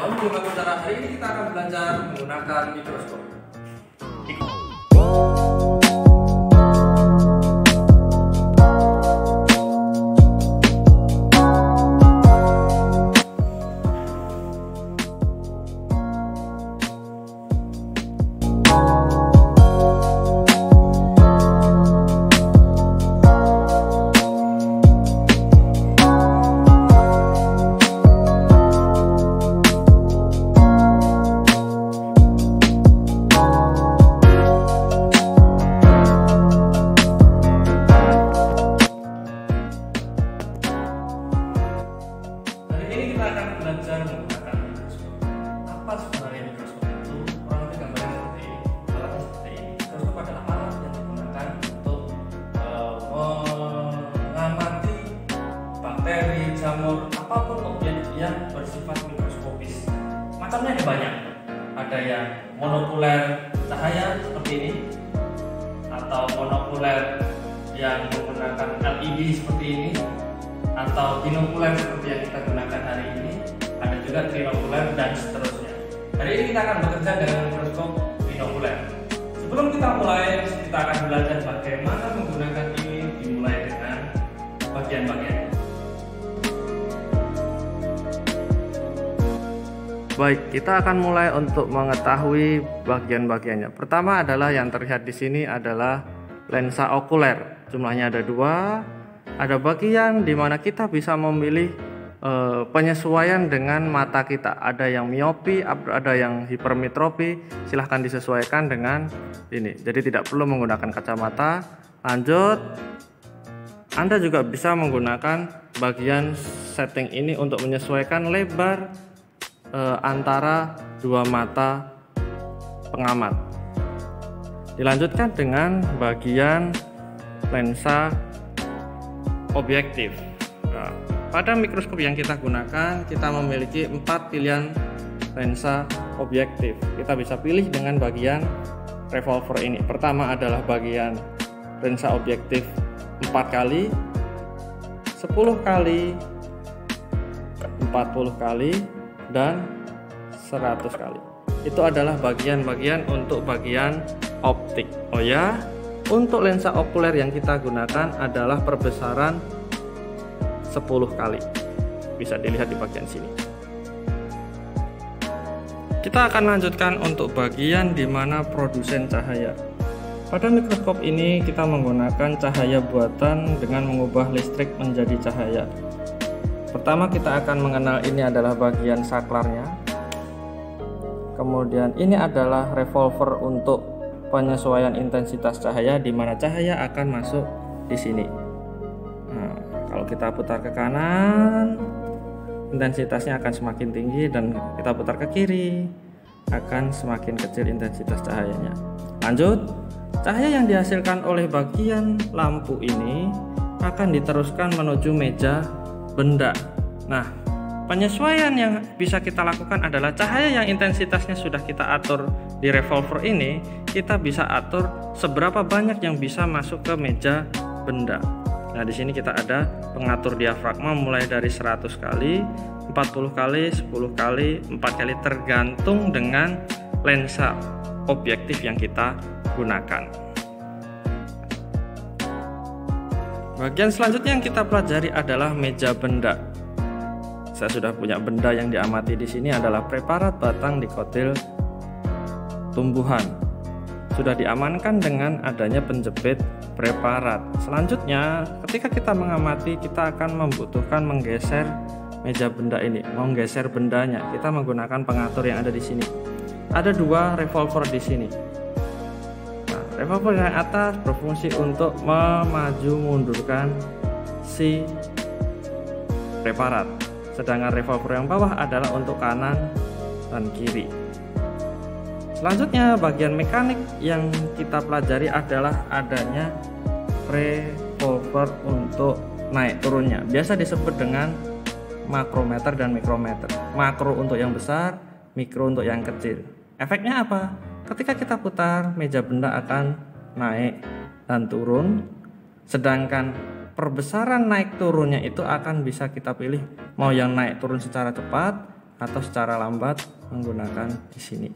Halo Sobat Saudara, hari ini kita akan belajar menggunakan mikroskop. Belajar menggunakan mikroskop. Apa sebenarnya mikroskop itu? Kurang lebih gambarnya seperti ini. Alatnya seperti ini. Mikroskop adalah alat yang digunakan untuk mengamati bakteri, jamur, apapun objek yang bersifat mikroskopis. Macamnya ada banyak. Ada yang monokuler cahaya seperti ini, atau monokuler yang menggunakan LED seperti ini, atau binokuler seperti yang kita gunakan hari ini. Ada juga trinokuler dan seterusnya. Hari ini kita akan bekerja dengan mikroskop binokuler. Sebelum kita mulai, kita akan belajar bagaimana menggunakan ini, dimulai dengan bagian-bagian. Baik, kita akan mulai untuk mengetahui bagian-bagiannya. Pertama adalah yang terlihat di sini adalah lensa okuler. Jumlahnya ada 2. Ada bagian di mana kita bisa memilih penyesuaian dengan mata kita. Ada yang miopi, ada yang hipermetropi. Silahkan disesuaikan dengan ini. Jadi tidak perlu menggunakan kacamata. Lanjut, Anda juga bisa menggunakan bagian setting ini untuk menyesuaikan lebar antara dua mata pengamat. Dilanjutkan dengan bagian lensa objektif. Nah, pada mikroskop yang kita gunakan, kita memiliki 4 pilihan lensa objektif. Kita bisa pilih dengan bagian revolver ini. Pertama adalah bagian lensa objektif 4 kali, 10 kali, 40 kali, dan 100 kali. Itu adalah bagian-bagian untuk bagian optik. Oh ya, untuk lensa okuler yang kita gunakan adalah perbesaran 10 kali. Bisa dilihat di bagian sini. Kita akan lanjutkan untuk bagian di mana produsen cahaya. Pada mikroskop ini kita menggunakan cahaya buatan dengan mengubah listrik menjadi cahaya. Pertama kita akan mengenal ini adalah bagian saklarnya. Kemudian ini adalah revolver untuk penyesuaian intensitas cahaya, di mana cahaya akan masuk di sini. Nah, kalau kita putar ke kanan, intensitasnya akan semakin tinggi, dan kita putar ke kiri, akan semakin kecil intensitas cahayanya. Lanjut, cahaya yang dihasilkan oleh bagian lampu ini akan diteruskan menuju meja benda. Nah, penyesuaian yang bisa kita lakukan adalah cahaya yang intensitasnya sudah kita atur di revolver ini, kita bisa atur seberapa banyak yang bisa masuk ke meja benda. Nah, di sini kita ada pengatur diafragma mulai dari 100 kali, 40 kali, 10 kali, 4 kali, tergantung dengan lensa objektif yang kita gunakan. Bagian selanjutnya yang kita pelajari adalah meja benda. Saya sudah punya benda yang diamati di sini adalah preparat batang dikotil tumbuhan. Sudah diamankan dengan adanya penjepit preparat. Selanjutnya, ketika kita mengamati, kita akan membutuhkan menggeser meja benda ini, menggeser bendanya. Kita menggunakan pengatur yang ada di sini. Ada 2 revolver di sini. Nah, revolver yang atas berfungsi untuk memaju mundurkan si preparat. Sedangkan revolver yang bawah adalah untuk kanan dan kiri. Selanjutnya bagian mekanik yang kita pelajari adalah adanya revolver untuk naik turunnya. Biasa disebut dengan makrometer dan mikrometer. Makro untuk yang besar, mikro untuk yang kecil. Efeknya apa? Ketika kita putar, meja benda akan naik dan turun. Sedangkan perbesaran naik turunnya itu akan bisa kita pilih, mau yang naik turun secara cepat atau secara lambat menggunakan di sini.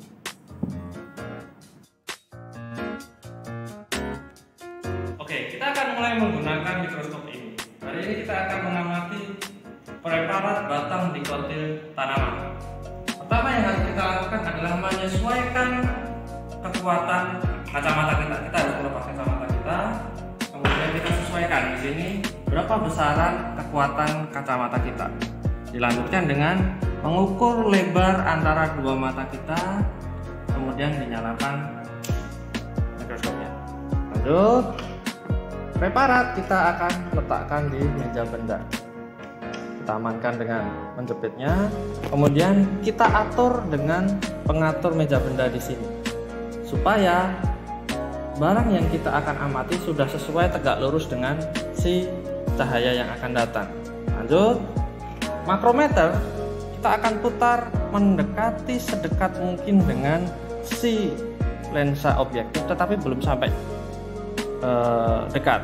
Oke, kita akan mulai menggunakan mikroskop ini. Hari ini kita akan mengamati preparat batang dikotil tanaman. Pertama yang harus kita lakukan adalah menyesuaikan kekuatan kacamata kita. Kita harus melepas kacamata kita, kemudian kita sesuaikan di sini berapa besaran kekuatan kacamata kita. Dilanjutkan dengan mengukur lebar antara dua mata kita, kemudian dinyalakan mikroskopnya. Lanjut, preparat kita akan letakkan di meja benda. Kita amankan dengan menjepitnya, kemudian kita atur dengan pengatur meja benda di sini, supaya barang yang kita akan amati sudah sesuai tegak lurus dengan si cahaya yang akan datang. Lanjut, makrometer kita akan putar mendekati sedekat mungkin dengan si lensa objektif, tetapi belum sampai dekat.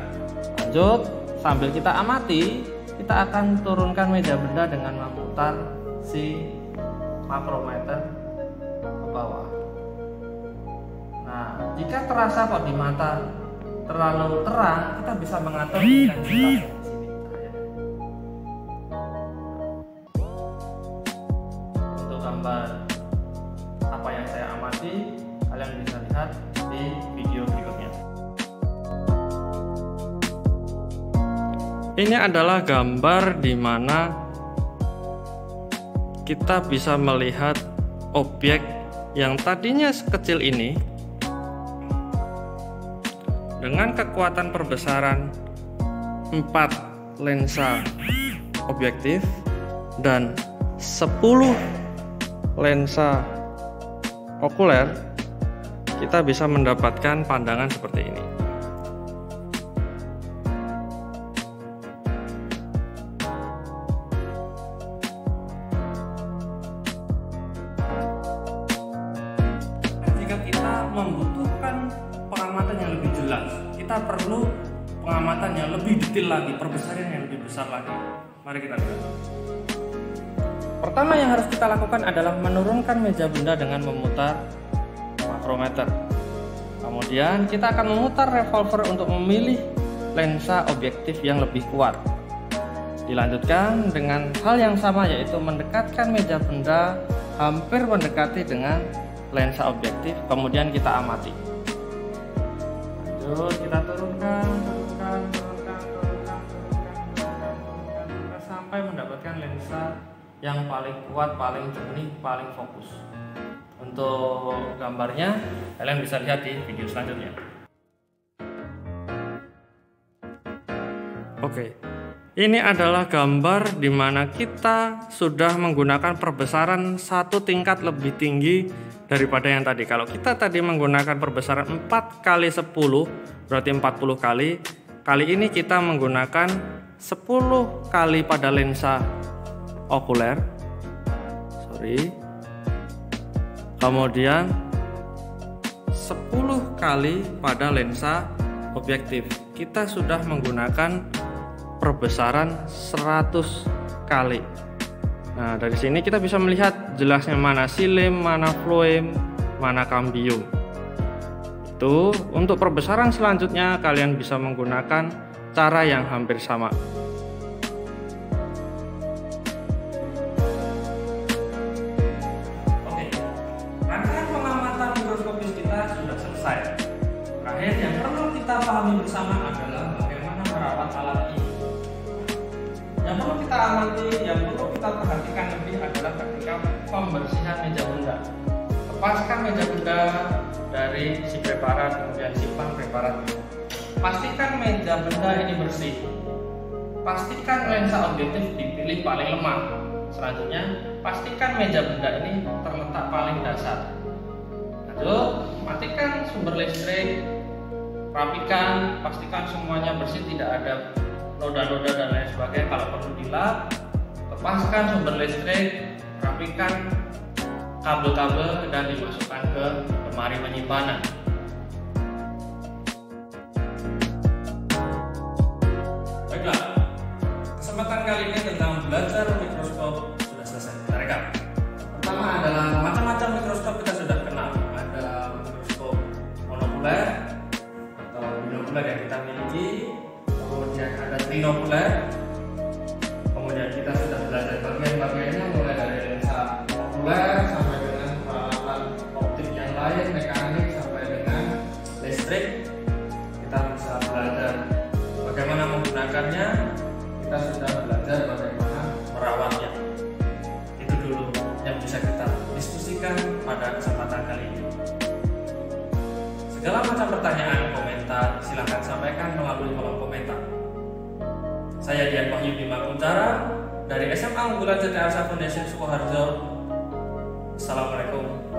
Lanjut, sambil kita amati, kita akan turunkan meja benda dengan memutar si makrometer ke bawah. Nah, jika terasa kok di mata terlalu terang, kita bisa mengatur intensitas di sini. Untuk gambar apa yang saya amati, kalian bisa lihat di video berikutnya. Ini adalah gambar di mana kita bisa melihat objek yang tadinya sekecil ini dengan kekuatan perbesaran 4 lensa objektif dan 10 lensa okuler, kita bisa mendapatkan pandangan seperti ini. Jika kita membutuhkan pengamatan yang lebih jelas, kita perlu pengamatan yang lebih detail lagi, perbesaran yang lebih besar lagi. Mari kita lihat. Pertama yang harus kita lakukan adalah menurunkan meja benda dengan memutar makrometer. Kemudian kita akan memutar revolver untuk memilih lensa objektif yang lebih kuat. Dilanjutkan dengan hal yang sama, yaitu mendekatkan meja benda hampir mendekati dengan lensa objektif, kemudian kita amati. Lanjut, kita turunkan sampai mendapatkan lensa yang paling kuat, paling jernih, paling fokus. Untuk gambarnya kalian bisa lihat di video selanjutnya. Oke, ini adalah gambar di mana kita sudah menggunakan perbesaran satu tingkat lebih tinggi daripada yang tadi. Kalau kita tadi menggunakan perbesaran 4 kali 10 berarti 40 kali. Kali ini kita menggunakan 10 kali pada lensa okuler. Kemudian 10 kali pada lensa objektif. Kita sudah menggunakan perbesaran 100 kali. Nah, dari sini kita bisa melihat jelasnya mana silim, mana floem, mana cambium. Itu untuk perbesaran selanjutnya kalian bisa menggunakan cara yang hampir sama. Oke, rangkaian pengamatan mikroskopis kita sudah selesai. Terakhir yang perlu kita pahami bersama adalah bagaimana merawat alat ini. Yang perlu kita amati, yang perlu kita perhatikan lebih adalah ketika pembersihan meja benda. Lepaskan meja benda dari si preparat, kemudian simpan preparat. Pastikan meja benda ini bersih. Pastikan lensa objektif dipilih paling lemah. Selanjutnya, pastikan meja benda ini terletak paling dasar. Lanjut, matikan sumber listrik, rapikan, pastikan semuanya bersih, tidak ada noda-noda dan lain sebagainya. Kalau perlu dilap, lepaskan sumber listrik, rapikan kabel-kabel dan dimasukkan ke lemari penyimpanan. Baiklah, kesempatan kali ini tentang belajar mikroskop sudah selesai. Kita rekap. okuler yang kita miliki, kemudian ada trinokuler, kemudian kita sudah belajar bagian-bagiannya mulai dari lensa okuler sampai dengan peralatan optik yang lain, mekanik sampai dengan listrik. Kita bisa belajar bagaimana menggunakannya, kita sudah belajar bagaimana merawatnya. Itu dulu yang bisa kita diskusikan pada kesempatan kali ini. Segala macam pertanyaan, komentar, silahkan sampaikan melalui kolom komentar. Saya Dian Wahyu Bima Kuntara dari SMA Unggulan CT Arsa Foundation Sukoharjo. Assalamualaikum